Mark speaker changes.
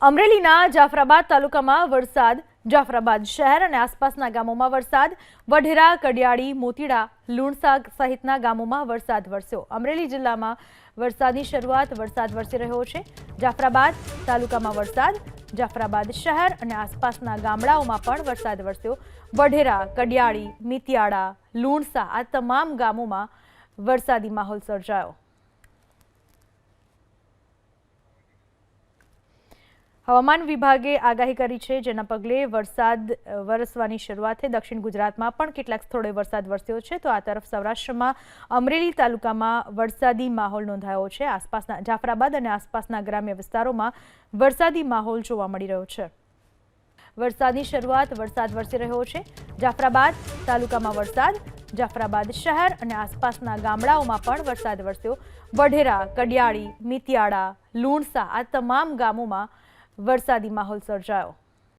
Speaker 1: અમરેલીના જાફરાબાદ તાલુકામાં વરસાદ. જાફરાબાદ શહેર અને આસપાસના ગામોમાં વરસાદ. વઢેરા, કડિયાળી, મોતીડા, લુણસા સહિતના ગામોમાં વરસાદ વરસ્યો. અમરેલી જિલ્લામાં વરસાદની શરૂઆત. વરસાદ વરસી રહ્યો છે. જાફરાબાદ તાલુકામાં વરસાદ. જાફરાબાદ શહેર અને આસપાસના ગામડાઓમાં પણ વરસાદ વરસ્યો. વઢેરા, કડિયાળી, મિતિયાળા, લુણસા આ તમામ ગામોમાં વરસાદી માહોલ સર્જાયો. હવામાન વિભાગે આગાહી કરી છે, જેના પગલે વરસાદ વરસવાની શરૂઆત થઈ. દક્ષિણ ગુજરાતમાં પણ કેટલાક સ્થળોએ વરસાદ વરસ્યો છે, તો આ તરફ સૌરાષ્ટ્રમાં અમરેલી તાલુકામાં વરસાદી માહોલ નોંધાયો છે. આસપાસના જાફરાબાદ અને આસપાસના ગ્રામ્ય વિસ્તારોમાં વરસાદી માહોલ જોવા મળી રહ્યો છે. વરસાદની શરૂઆત. વરસાદ વરસી રહ્યો છે. જાફરાબાદ તાલુકામાં વરસાદ. જાફરાબાદ શહેર અને આસપાસના ગામડાઓમાં પણ વરસાદ વરસ્યો. વઢેરા, કડિયાળી, મિતિયાળા, લુણસા આ તમામ ગામોમાં વરસાદી માહોલ સર્જાયો.